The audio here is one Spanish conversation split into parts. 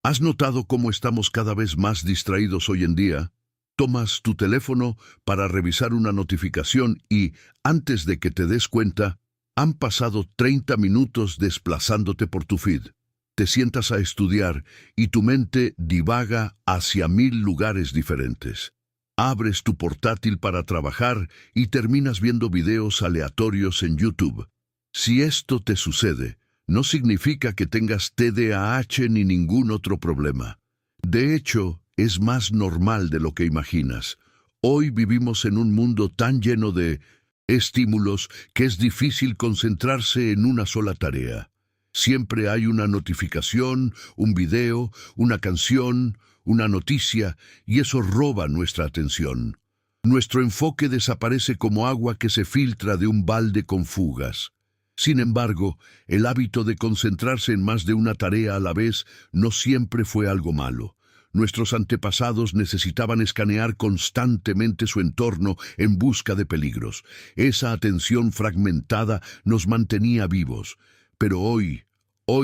¿Has notado cómo estamos cada vez más distraídos hoy en día? Tomas tu teléfono para revisar una notificación y, antes de que te des cuenta, han pasado 30 minutos desplazándote por tu feed. Te sientas a estudiar y tu mente divaga hacia 1000 lugares diferentes. Abres tu portátil para trabajar y terminas viendo videos aleatorios en YouTube. Si esto te sucede, no significa que tengas TDAH ni ningún otro problema. De hecho, es más normal de lo que imaginas. Hoy vivimos en un mundo tan lleno de estímulos que es difícil concentrarse en una sola tarea. Siempre hay una notificación, un video, una canción, una noticia, y eso roba nuestra atención. Nuestro enfoque desaparece como agua que se filtra de un balde con fugas. Sin embargo, el hábito de concentrarse en más de una tarea a la vez no siempre fue algo malo. Nuestros antepasados necesitaban escanear constantemente su entorno en busca de peligros. Esa atención fragmentada nos mantenía vivos, pero hoy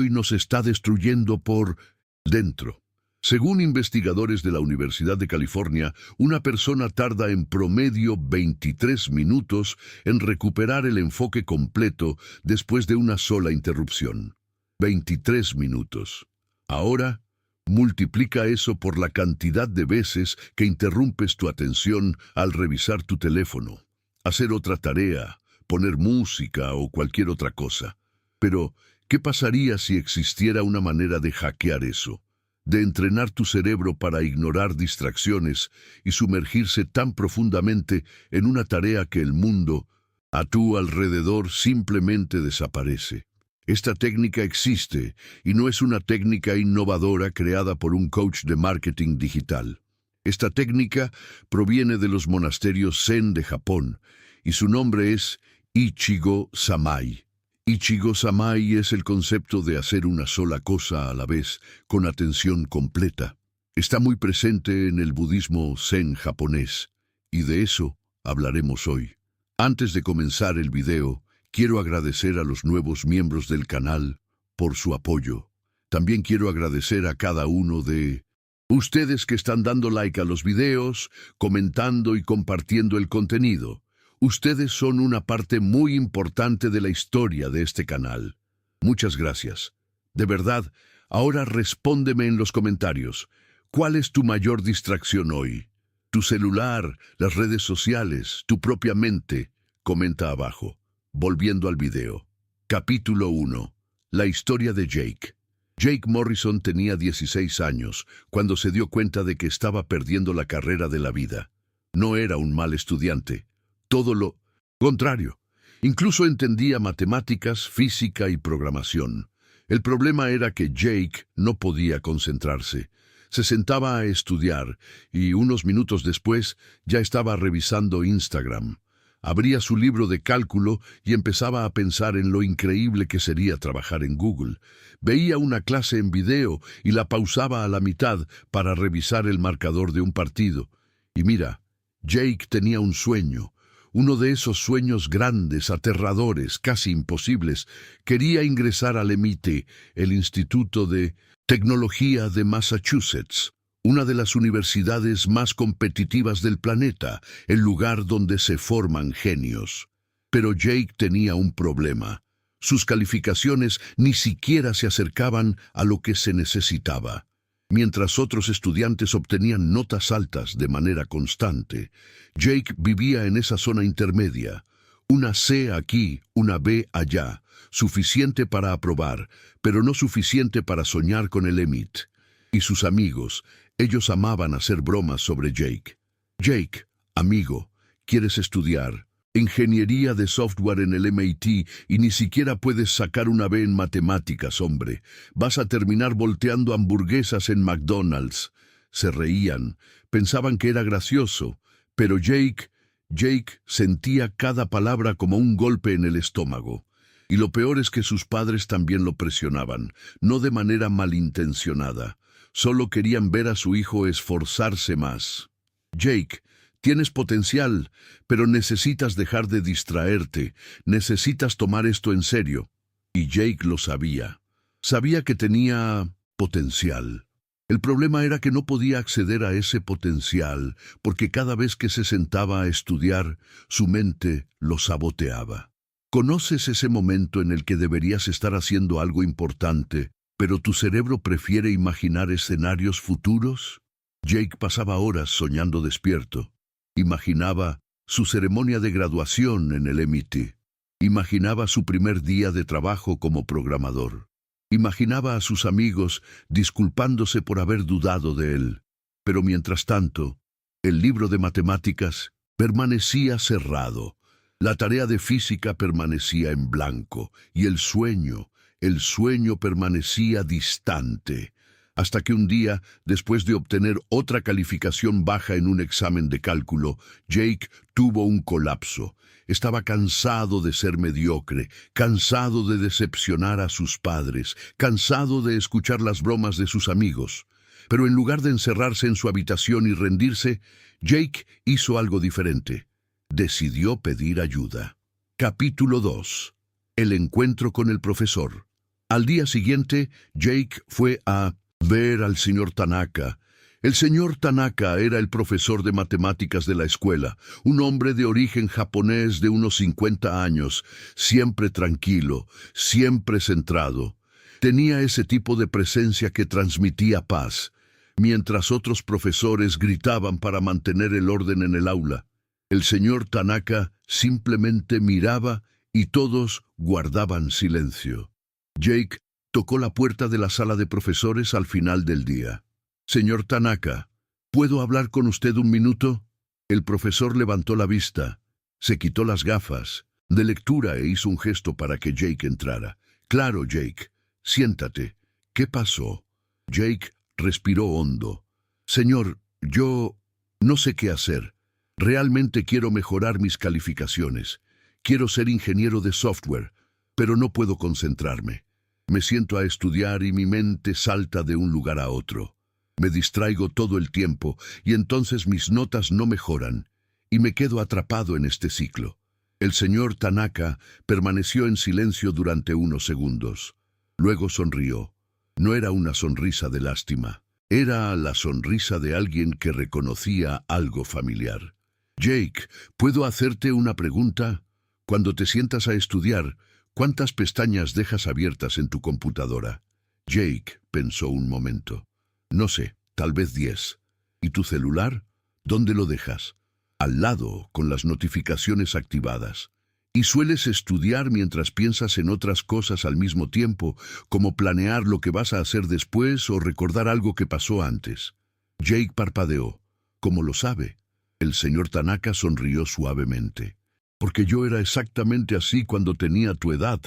nos está destruyendo por dentro. Según investigadores de la Universidad de California, una persona tarda en promedio 23 minutos en recuperar el enfoque completo después de una sola interrupción. 23 minutos. Ahora, multiplica eso por la cantidad de veces que interrumpes tu atención al revisar tu teléfono, hacer otra tarea, poner música o cualquier otra cosa. Pero, ¿qué pasaría si existiera una manera de hackear eso? De entrenar tu cerebro para ignorar distracciones y sumergirse tan profundamente en una tarea que el mundo, a tu alrededor, simplemente desaparece. Esta técnica existe y no es una técnica innovadora creada por un coach de marketing digital. Esta técnica proviene de los monasterios Zen de Japón y su nombre es Ichigo Samai. Ichigo Samai es el concepto de hacer una sola cosa a la vez, con atención completa. Está muy presente en el budismo Zen japonés, y de eso hablaremos hoy. Antes de comenzar el video, quiero agradecer a los nuevos miembros del canal por su apoyo. También quiero agradecer a cada uno de ustedes que están dando like a los videos, comentando y compartiendo el contenido. Ustedes son una parte muy importante de la historia de este canal. Muchas gracias. De verdad, ahora respóndeme en los comentarios. ¿Cuál es tu mayor distracción hoy? ¿Tu celular, las redes sociales, tu propia mente? Comenta abajo. Volviendo al video. Capítulo 1. La historia de Jake. Jake Morrison tenía 16 años cuando se dio cuenta de que estaba perdiendo la carrera de la vida. No era un mal estudiante. Todo lo contrario. Incluso entendía matemáticas, física y programación. El problema era que Jake no podía concentrarse. Se sentaba a estudiar y unos minutos después ya estaba revisando Instagram. Abría su libro de cálculo y empezaba a pensar en lo increíble que sería trabajar en Google. Veía una clase en video y la pausaba a la mitad para revisar el marcador de un partido. Y mira, Jake tenía un sueño. Uno de esos sueños grandes, aterradores, casi imposibles. Quería ingresar al MIT, el Instituto de Tecnología de Massachusetts, una de las universidades más competitivas del planeta, el lugar donde se forman genios. Pero Jake tenía un problema. Sus calificaciones ni siquiera se acercaban a lo que se necesitaba. Mientras otros estudiantes obtenían notas altas de manera constante, Jake vivía en esa zona intermedia. Una C aquí, una B allá, suficiente para aprobar, pero no suficiente para soñar con el MIT. Y sus amigos, ellos amaban hacer bromas sobre Jake. Jake, amigo, ¿quieres estudiar ingeniería de software en el MIT y ni siquiera puedes sacar una B en matemáticas, hombre? Vas a terminar volteando hamburguesas en McDonald's. Se reían, pensaban que era gracioso, pero Jake sentía cada palabra como un golpe en el estómago. Y lo peor es que sus padres también lo presionaban, no de manera malintencionada. Solo querían ver a su hijo esforzarse más. Jake, tienes potencial, pero necesitas dejar de distraerte, necesitas tomar esto en serio. Y Jake lo sabía. Sabía que tenía potencial. El problema era que no podía acceder a ese potencial, porque cada vez que se sentaba a estudiar, su mente lo saboteaba. ¿Conoces ese momento en el que deberías estar haciendo algo importante, pero tu cerebro prefiere imaginar escenarios futuros? Jake pasaba horas soñando despierto. Imaginaba su ceremonia de graduación en el MIT. Imaginaba su primer día de trabajo como programador. Imaginaba a sus amigos disculpándose por haber dudado de él. Pero mientras tanto, el libro de matemáticas permanecía cerrado. La tarea de física permanecía en blanco y el sueño permanecía distante. Hasta que un día, después de obtener otra calificación baja en un examen de cálculo, Jake tuvo un colapso. Estaba cansado de ser mediocre, cansado de decepcionar a sus padres, cansado de escuchar las bromas de sus amigos. Pero en lugar de encerrarse en su habitación y rendirse, Jake hizo algo diferente. Decidió pedir ayuda. Capítulo 2. El encuentro con el profesor. Al día siguiente, Jake fue a ver al señor Tanaka. El señor Tanaka era el profesor de matemáticas de la escuela, un hombre de origen japonés de unos 50 años, siempre tranquilo, siempre centrado. Tenía ese tipo de presencia que transmitía paz, mientras otros profesores gritaban para mantener el orden en el aula. El señor Tanaka simplemente miraba y todos guardaban silencio. Jake tocó la puerta de la sala de profesores al final del día. «Señor Tanaka, ¿puedo hablar con usted un minuto?» El profesor levantó la vista, se quitó las gafas de lectura e hizo un gesto para que Jake entrara. «Claro, Jake. Siéntate. ¿Qué pasó?» Jake respiró hondo. «Señor, yo no sé qué hacer. Realmente quiero mejorar mis calificaciones. Quiero ser ingeniero de software, pero no puedo concentrarme. Me siento a estudiar y mi mente salta de un lugar a otro. Me distraigo todo el tiempo y entonces mis notas no mejoran y me quedo atrapado en este ciclo». El señor Tanaka permaneció en silencio durante unos segundos. Luego sonrió. No era una sonrisa de lástima. Era la sonrisa de alguien que reconocía algo familiar. «Jake, ¿puedo hacerte una pregunta? Cuando te sientas a estudiar, ¿cuántas pestañas dejas abiertas en tu computadora?» Jake pensó un momento. «No sé, tal vez 10. ¿Y tu celular? ¿Dónde lo dejas?» «Al lado, con las notificaciones activadas». «¿Y sueles estudiar mientras piensas en otras cosas al mismo tiempo, como planear lo que vas a hacer después o recordar algo que pasó antes?» Jake parpadeó. «¿Cómo lo sabe?» El señor Tanaka sonrió suavemente. «Porque yo era exactamente así cuando tenía tu edad».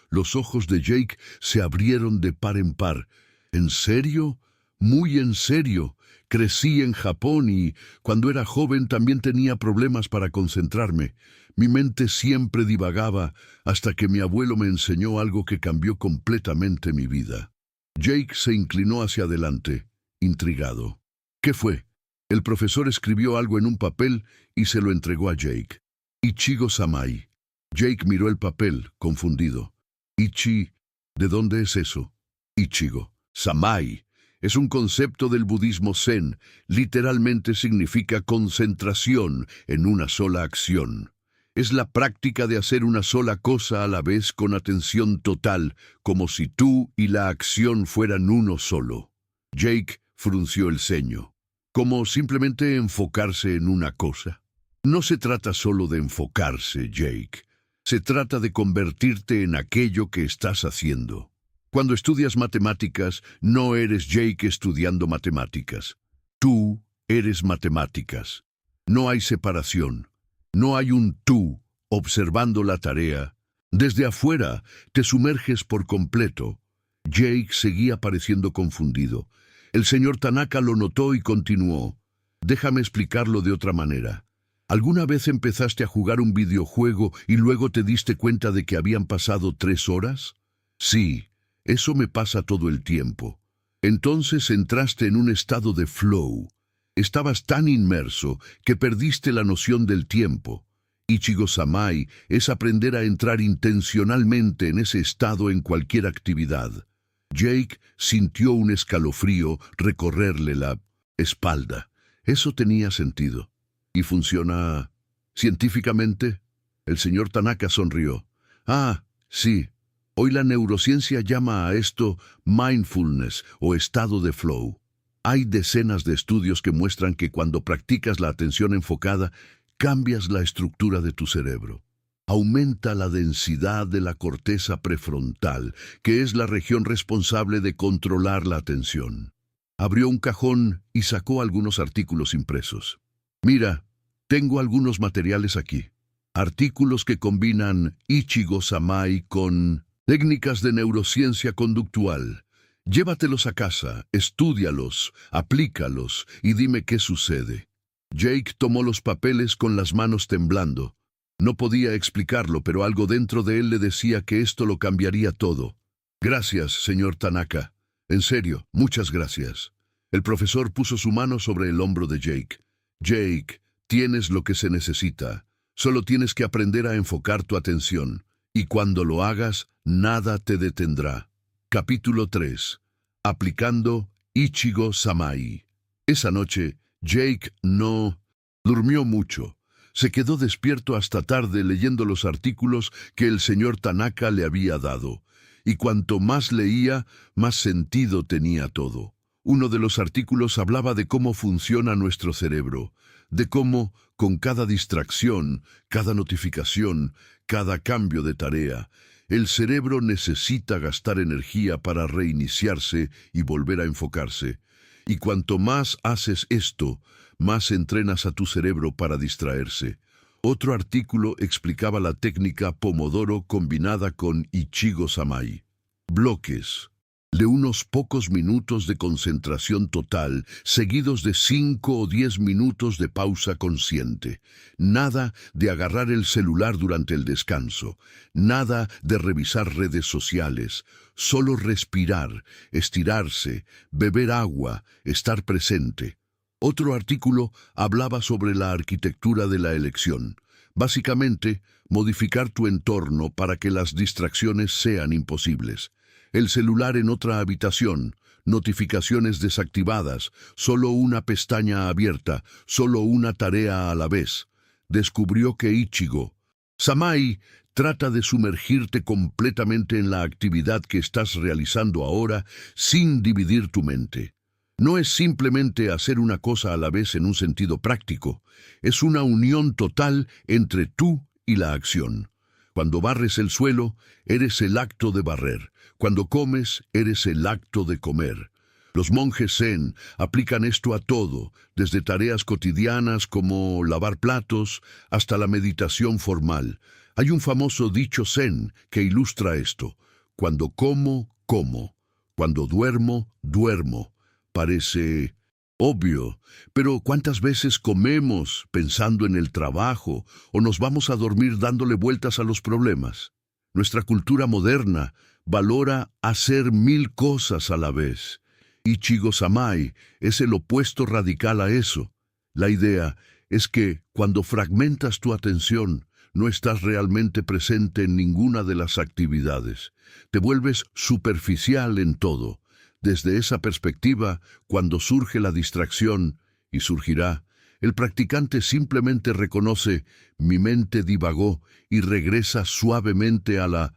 Los ojos de Jake se abrieron de par en par. «¿En serio? Muy en serio. Crecí en Japón y, cuando era joven, también tenía problemas para concentrarme. Mi mente siempre divagaba hasta que mi abuelo me enseñó algo que cambió completamente mi vida». Jake se inclinó hacia adelante, intrigado. «¿Qué fue?» El profesor escribió algo en un papel y se lo entregó a Jake. «Ichigo Samai». Jake miró el papel, confundido. ¿De dónde es eso?» «Ichigo. Samai. Es un concepto del budismo zen. Literalmente significa concentración en una sola acción. Es la práctica de hacer una sola cosa a la vez con atención total, como si tú y la acción fueran uno solo». Jake frunció el ceño. «¿Como simplemente enfocarse en una cosa?» «No se trata solo de enfocarse, Jake. Se trata de convertirte en aquello que estás haciendo. Cuando estudias matemáticas, no eres Jake estudiando matemáticas. Tú eres matemáticas. No hay separación. No hay un tú observando la tarea. Desde afuera te sumerges por completo». Jake seguía pareciendo confundido. El señor Tanaka lo notó y continuó. «Déjame explicarlo de otra manera. ¿Alguna vez empezaste a jugar un videojuego y luego te diste cuenta de que habían pasado 3 horas? Sí, eso me pasa todo el tiempo. Entonces entraste en un estado de flow. Estabas tan inmerso que perdiste la noción del tiempo. Ichigo Samai es aprender a entrar intencionalmente en ese estado en cualquier actividad. Jake sintió un escalofrío recorrerle la espalda. Eso tenía sentido. ¿Y funciona científicamente? El señor Tanaka sonrió. Ah, sí. Hoy la neurociencia llama a esto mindfulness o estado de flow. Hay decenas de estudios que muestran que cuando practicas la atención enfocada, cambias la estructura de tu cerebro. Aumenta la densidad de la corteza prefrontal, que es la región responsable de controlar la atención. Abrió un cajón y sacó algunos artículos impresos. Mira, tengo algunos materiales aquí. Artículos que combinan Ichigo Samai con técnicas de neurociencia conductual. Llévatelos a casa, estúdialos, aplícalos y dime qué sucede. Jake tomó los papeles con las manos temblando. No podía explicarlo, pero algo dentro de él le decía que esto lo cambiaría todo. Gracias, señor Tanaka. En serio, muchas gracias. El profesor puso su mano sobre el hombro de Jake. Jake, tienes lo que se necesita. Solo tienes que aprender a enfocar tu atención. Y cuando lo hagas, nada te detendrá. Capítulo 3. Aplicando Ichigo Samai. Esa noche, Jake no durmió mucho. Se quedó despierto hasta tarde leyendo los artículos que el señor Tanaka le había dado. Y cuanto más leía, más sentido tenía todo. Uno de los artículos hablaba de cómo funciona nuestro cerebro, de cómo, con cada distracción, cada notificación, cada cambio de tarea, el cerebro necesita gastar energía para reiniciarse y volver a enfocarse. Y cuanto más haces esto, más entrenas a tu cerebro para distraerse. Otro artículo explicaba la técnica Pomodoro combinada con Ichigo Samai. Bloques de unos pocos minutos de concentración total, seguidos de 5 o 10 minutos de pausa consciente. Nada de agarrar el celular durante el descanso. Nada de revisar redes sociales. Solo respirar, estirarse, beber agua, estar presente. Otro artículo hablaba sobre la arquitectura de la elección. Básicamente, modificar tu entorno para que las distracciones sean imposibles. El celular en otra habitación, notificaciones desactivadas, solo una pestaña abierta, solo una tarea a la vez. Descubrió que Ichigo Samai trata de sumergirte completamente en la actividad que estás realizando ahora sin dividir tu mente. No es simplemente hacer una cosa a la vez en un sentido práctico, es una unión total entre tú y la acción. Cuando barres el suelo, eres el acto de barrer. Cuando comes, eres el acto de comer. Los monjes zen aplican esto a todo, desde tareas cotidianas como lavar platos hasta la meditación formal. Hay un famoso dicho zen que ilustra esto. Cuando como, como. Cuando duermo, duermo. Parece obvio, pero ¿cuántas veces comemos pensando en el trabajo o nos vamos a dormir dándole vueltas a los problemas? Nuestra cultura moderna valora hacer 1000 cosas a la vez. Ichigo Samai es el opuesto radical a eso. La idea es que cuando fragmentas tu atención, no estás realmente presente en ninguna de las actividades. Te vuelves superficial en todo. Desde esa perspectiva, cuando surge la distracción, y surgirá, el practicante simplemente reconoce, mi mente divagó y regresa suavemente a la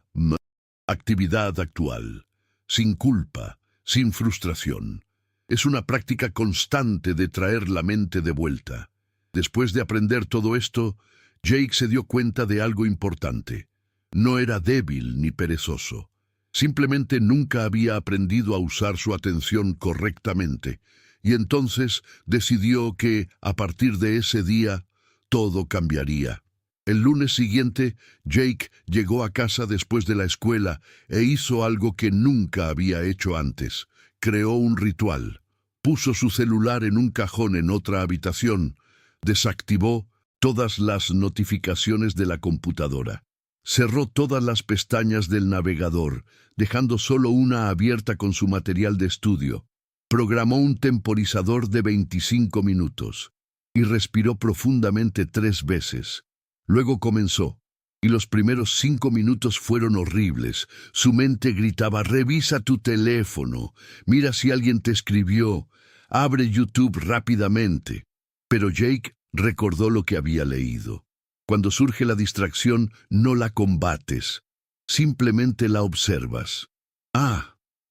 actividad actual, sin culpa, sin frustración. Es una práctica constante de traer la mente de vuelta. Después de aprender todo esto, Jake se dio cuenta de algo importante. No era débil ni perezoso. Simplemente nunca había aprendido a usar su atención correctamente, y entonces decidió que, a partir de ese día, todo cambiaría. El lunes siguiente, Jake llegó a casa después de la escuela e hizo algo que nunca había hecho antes. Creó un ritual. Puso su celular en un cajón en otra habitación. Desactivó todas las notificaciones de la computadora. Cerró todas las pestañas del navegador, dejando solo una abierta con su material de estudio. Programó un temporizador de 25 minutos y respiró profundamente 3 veces. Luego comenzó. Y los primeros 5 minutos fueron horribles. Su mente gritaba: revisa tu teléfono, mira si alguien te escribió, abre YouTube rápidamente. Pero Jake recordó lo que había leído. Cuando surge la distracción, no la combates, simplemente la observas.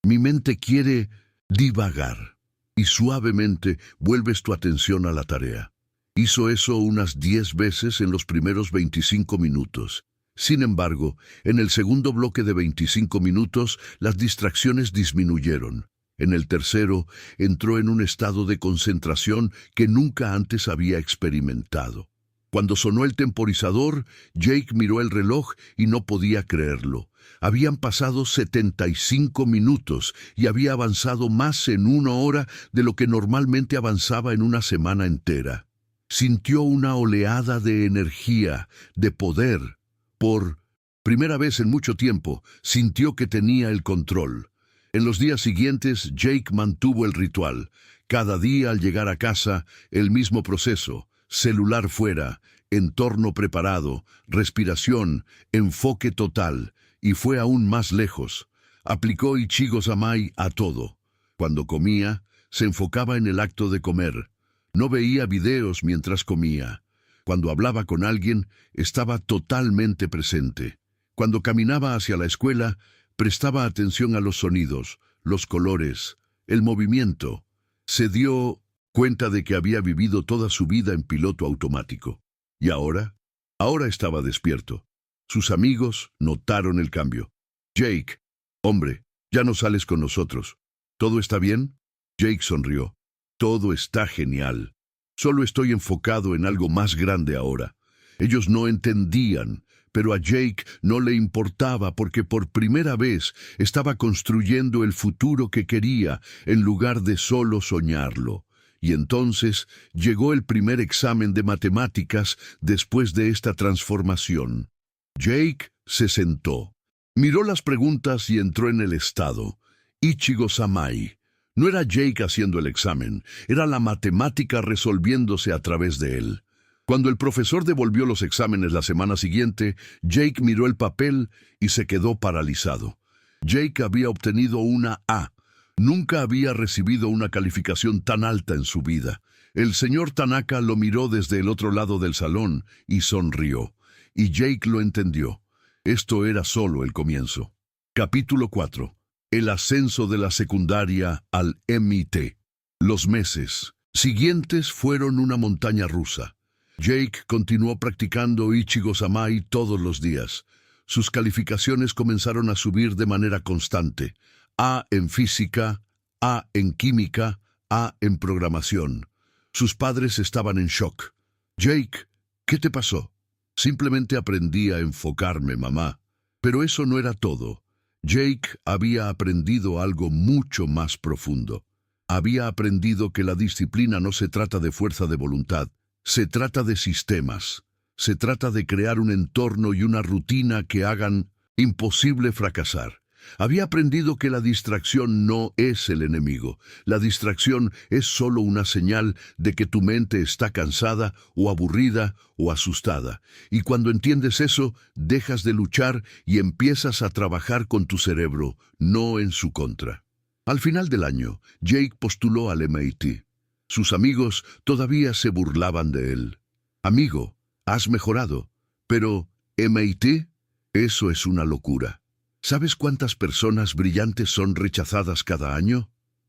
Mi mente quiere divagar. Y suavemente vuelves tu atención a la tarea. Hizo eso unas 10 veces en los primeros 25 minutos. Sin embargo, en el segundo bloque de 25 minutos, las distracciones disminuyeron. En el tercero, entró en un estado de concentración que nunca antes había experimentado. Cuando sonó el temporizador, Jake miró el reloj y no podía creerlo. Habían pasado 75 minutos y había avanzado más en 1 hora de lo que normalmente avanzaba en una semana entera. Sintió una oleada de energía, de poder. Por primera vez en mucho tiempo, sintió que tenía el control. En los días siguientes, Jake mantuvo el ritual. Cada día al llegar a casa, el mismo proceso: celular fuera, entorno preparado, respiración, enfoque total, y fue aún más lejos. Aplicó Ichigo Samai a todo. Cuando comía, se enfocaba en el acto de comer. No veía videos mientras comía. Cuando hablaba con alguien, estaba totalmente presente. Cuando caminaba hacia la escuela, prestaba atención a los sonidos, los colores, el movimiento. Se dio cuenta de que había vivido toda su vida en piloto automático. ¿Y ahora? Ahora estaba despierto. Sus amigos notaron el cambio. Jake, hombre, ya no sales con nosotros. ¿Todo está bien? Jake sonrió. Todo está genial. Solo estoy enfocado en algo más grande ahora. Ellos no entendían, pero a Jake no le importaba porque por primera vez estaba construyendo el futuro que quería en lugar de solo soñarlo. Y entonces llegó el primer examen de matemáticas después de esta transformación. Jake se sentó, miró las preguntas y entró en el estado. Ichigo Samai. No era Jake haciendo el examen, era la matemática resolviéndose a través de él. Cuando el profesor devolvió los exámenes la semana siguiente, Jake miró el papel y se quedó paralizado. Jake había obtenido una A. Nunca había recibido una calificación tan alta en su vida. El señor Tanaka lo miró desde el otro lado del salón y sonrió. Y Jake lo entendió. Esto era solo el comienzo. Capítulo 4. El ascenso de la secundaria al MIT. Los meses siguientes fueron una montaña rusa. Jake continuó practicando Ichigo Samai todos los días. Sus calificaciones comenzaron a subir de manera constante. A en física, A en química, A en programación. Sus padres estaban en shock. Jake, ¿qué te pasó? Simplemente aprendí a enfocarme, mamá. Pero eso no era todo. Jake había aprendido algo mucho más profundo. Había aprendido que la disciplina no se trata de fuerza de voluntad, se trata de sistemas. Se trata de crear un entorno y una rutina que hagan imposible fracasar. Había aprendido que la distracción no es el enemigo. La distracción es solo una señal de que tu mente está cansada o aburrida o asustada. Y cuando entiendes eso, dejas de luchar y empiezas a trabajar con tu cerebro, no en su contra. Al final del año, Jake postuló al MIT. Sus amigos todavía se burlaban de él. Amigo, has mejorado, pero ¿MIT? Eso es una locura. ¿Sabes cuántas personas brillantes son rechazadas cada año?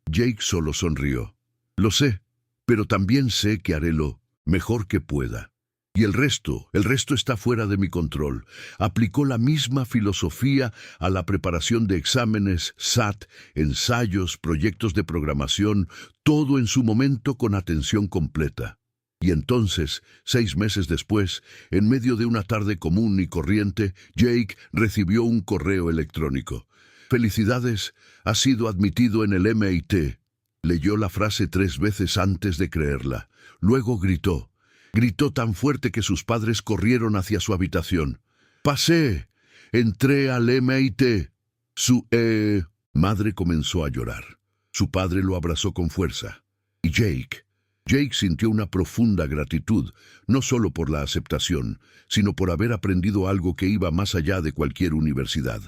Jake solo sonrió. Lo sé, pero también sé que haré lo mejor que pueda. Y el resto está fuera de mi control. Aplicó la misma filosofía a la preparación de exámenes, SAT, ensayos, proyectos de programación, todo en su momento con atención completa. Y entonces, 6 meses después, en medio de una tarde común y corriente, Jake recibió un correo electrónico. «Felicidades, has sido admitido en el MIT». Leyó la frase 3 veces antes de creerla. Luego gritó. Gritó tan fuerte que sus padres corrieron hacia su habitación. «¡Pasé! Entré al MIT». Su madre comenzó a llorar. Su padre lo abrazó con fuerza. Y Jake Jake sintió una profunda gratitud, no solo por la aceptación, sino por haber aprendido algo que iba más allá de cualquier universidad.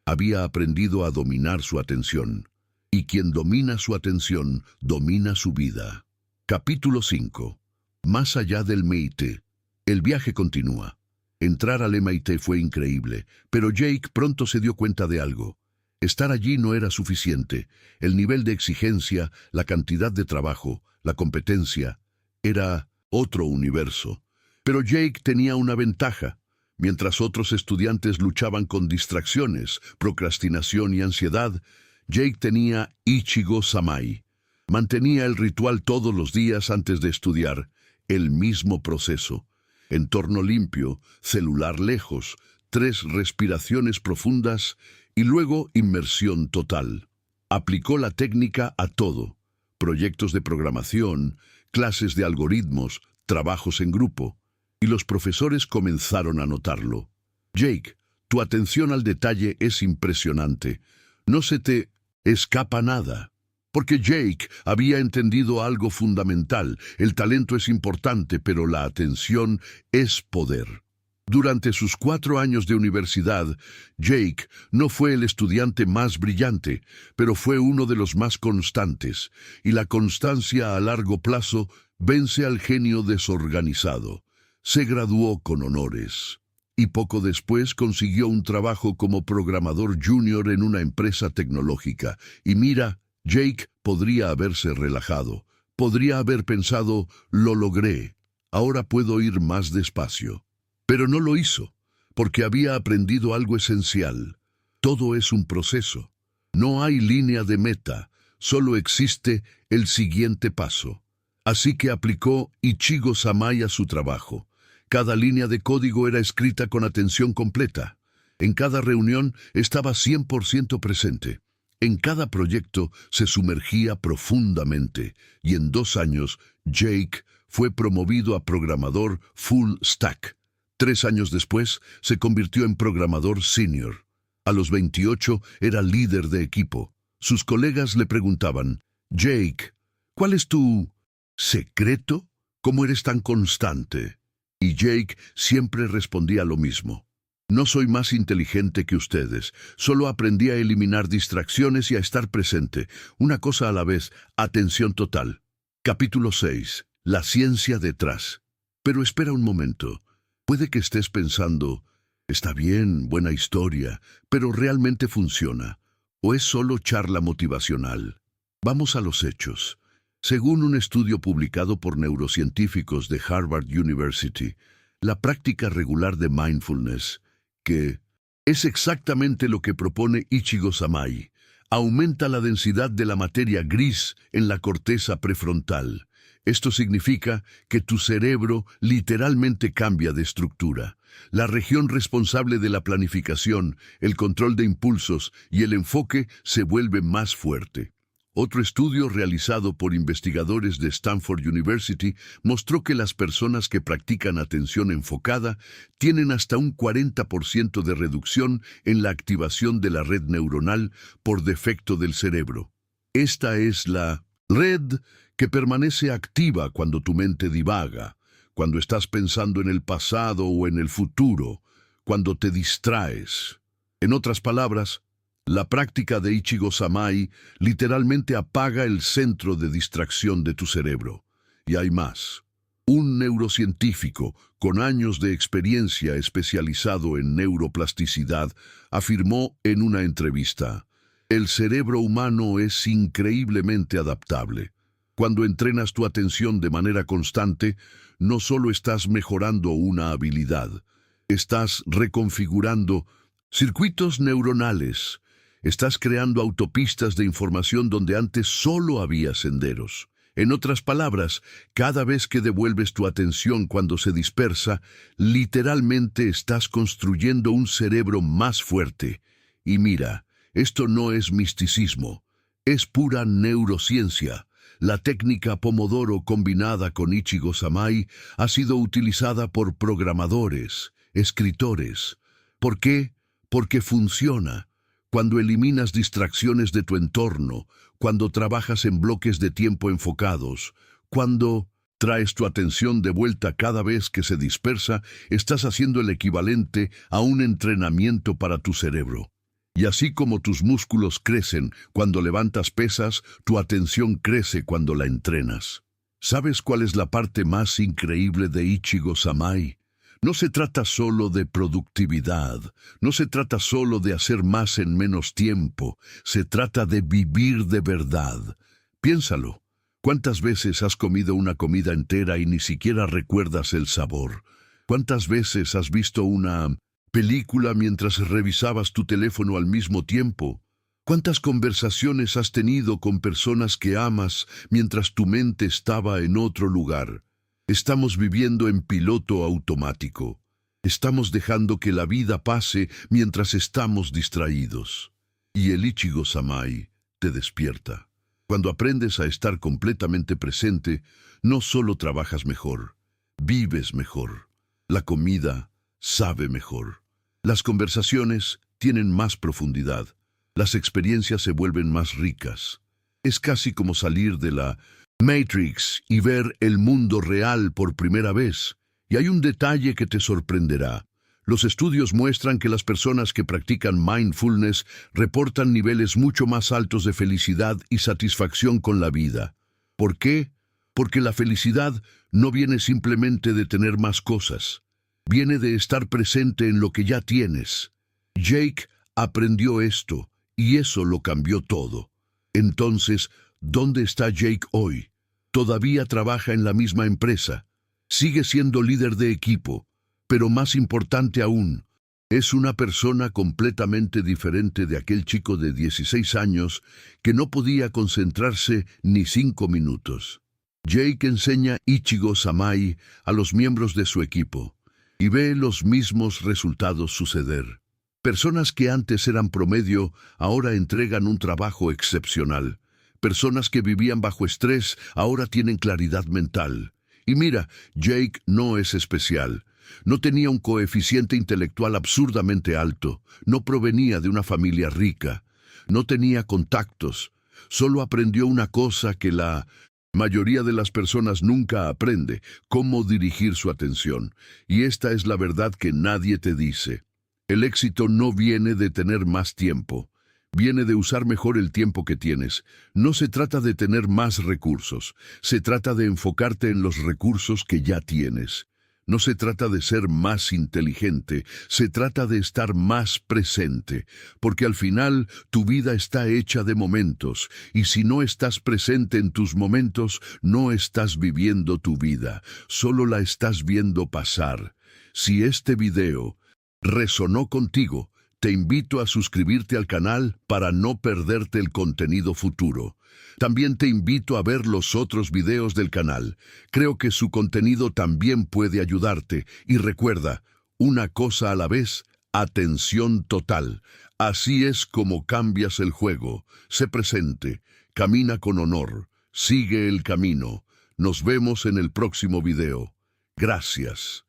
Había aprendido a dominar su atención. Y quien domina su atención, domina su vida. Capítulo 5. Más allá del MIT. El viaje continúa. Entrar al MIT fue increíble, pero Jake pronto se dio cuenta de algo. Estar allí no era suficiente. El nivel de exigencia, la cantidad de trabajo, la competencia, era otro universo. Pero Jake tenía una ventaja. Mientras otros estudiantes luchaban con distracciones, procrastinación y ansiedad, Jake tenía Ichigo Samai. Mantenía el ritual todos los días antes de estudiar, el mismo proceso. Entorno limpio, celular lejos, 3 respiraciones profundas y luego inmersión total. Aplicó la técnica a todo: proyectos de programación, clases de algoritmos, trabajos en grupo. Y los profesores comenzaron a notarlo. Jake, tu atención al detalle es impresionante. No se te escapa nada. Porque Jake había entendido algo fundamental. El talento es importante, pero la atención es poder. Durante sus 4 años de universidad, Jake no fue el estudiante más brillante, pero fue uno de los más constantes, y la constancia a largo plazo vence al genio desorganizado. Se graduó con honores, y poco después consiguió un trabajo como programador junior en una empresa tecnológica. Y mira, Jake podría haberse relajado, podría haber pensado, lo logré, ahora puedo ir más despacio. Pero no lo hizo, porque había aprendido algo esencial. Todo es un proceso. No hay línea de meta, solo existe el siguiente paso. Así que aplicó Ichigo Samai a su trabajo. Cada línea de código era escrita con atención completa. En cada reunión estaba 100% presente. En cada proyecto se sumergía profundamente. Y en 2 años, Jake fue promovido a programador full stack. 3 años después, se convirtió en programador senior. A los 28 era líder de equipo. Sus colegas le preguntaban: Jake, ¿cuál es tu secreto? ¿Cómo eres tan constante? Y Jake siempre respondía lo mismo: no soy más inteligente que ustedes, solo aprendí a eliminar distracciones y a estar presente, una cosa a la vez, atención total. Capítulo 6. La ciencia detrás. Pero espera un momento, puede que estés pensando, está bien, buena historia, pero ¿realmente funciona? ¿O es solo charla motivacional? Vamos a los hechos. Según un estudio publicado por neurocientíficos de Harvard University, la práctica regular de mindfulness, que es exactamente lo que propone Ichigo Samai, aumenta la densidad de la materia gris en la corteza prefrontal. Esto significa que tu cerebro literalmente cambia de estructura. La región responsable de la planificación, el control de impulsos y el enfoque se vuelve más fuerte. Otro estudio realizado por investigadores de Stanford University mostró que las personas que practican atención enfocada tienen hasta un 40% de reducción en la activación de la red neuronal por defecto del cerebro. Esta es la red que permanece activa cuando tu mente divaga, cuando estás pensando en el pasado o en el futuro, cuando te distraes. En otras palabras, la práctica de Ichigo Samai literalmente apaga el centro de distracción de tu cerebro. Y hay más. Un neurocientífico con años de experiencia especializado en neuroplasticidad afirmó en una entrevista: el cerebro humano es increíblemente adaptable. Cuando entrenas tu atención de manera constante, no solo estás mejorando una habilidad, estás reconfigurando circuitos neuronales. Estás creando autopistas de información donde antes solo había senderos. En otras palabras, cada vez que devuelves tu atención cuando se dispersa, literalmente estás construyendo un cerebro más fuerte. Y mira, esto no es misticismo, es pura neurociencia. La técnica Pomodoro combinada con Ichigo Samai ha sido utilizada por programadores, escritores. ¿Por qué? Porque funciona. Cuando eliminas distracciones de tu entorno, cuando trabajas en bloques de tiempo enfocados, Cuando traes tu atención de vuelta cada vez que se dispersa, estás haciendo el equivalente a un entrenamiento para tu cerebro. Y así como tus músculos crecen cuando levantas pesas, tu atención crece cuando la entrenas. ¿Sabes cuál es la parte más increíble de Ichigo Samai? No se trata solo de productividad, no se trata solo de hacer más en menos tiempo, se trata de vivir de verdad. Piénsalo. ¿Cuántas veces has comido una comida entera y ni siquiera recuerdas el sabor? ¿Cuántas veces has visto una película mientras revisabas tu teléfono al mismo tiempo? ¿Cuántas conversaciones has tenido con personas que amas mientras tu mente estaba en otro lugar? Estamos viviendo en piloto automático. Estamos dejando que la vida pase mientras estamos distraídos. Y el Ichigo Samai te despierta. Cuando aprendes a estar completamente presente, no solo trabajas mejor, vives mejor. La comida sabe mejor. Las conversaciones tienen más profundidad. Las experiencias se vuelven más ricas. Es casi como salir de la Matrix y ver el mundo real por primera vez. Y hay un detalle que te sorprenderá. Los estudios muestran que las personas que practican mindfulness reportan niveles mucho más altos de felicidad y satisfacción con la vida. ¿Por qué? Porque la felicidad no viene simplemente de tener más cosas. Viene de estar presente en lo que ya tienes. Jake aprendió esto y eso lo cambió todo. Entonces, ¿dónde está Jake hoy? Todavía trabaja en la misma empresa. Sigue siendo líder de equipo. Pero más importante aún, es una persona completamente diferente de aquel chico de 16 años que no podía concentrarse ni 5 minutos. Jake enseña Ichigo Samai a los miembros de su equipo y ve los mismos resultados suceder. Personas que antes eran promedio ahora entregan un trabajo excepcional. Personas que vivían bajo estrés ahora tienen claridad mental. Y mira, Jake no es especial. No tenía un coeficiente intelectual absurdamente alto, no provenía de una familia rica, no tenía contactos, solo aprendió una cosa que la mayoría de las personas nunca aprende, cómo dirigir su atención. Y esta es la verdad que nadie te dice. El éxito no viene de tener más tiempo, viene de usar mejor el tiempo que tienes. No se trata de tener más recursos, se trata de enfocarte en los recursos que ya tienes. No se trata de ser más inteligente, se trata de estar más presente, porque al final tu vida está hecha de momentos, y si no estás presente en tus momentos, no estás viviendo tu vida, solo la estás viendo pasar. Si este video resonó contigo, te invito a suscribirte al canal para no perderte el contenido futuro. También te invito a ver los otros videos del canal. Creo que su contenido también puede ayudarte. Y recuerda, una cosa a la vez, atención total. Así es como cambias el juego. Sé presente, camina con honor, sigue el camino. Nos vemos en el próximo video. Gracias.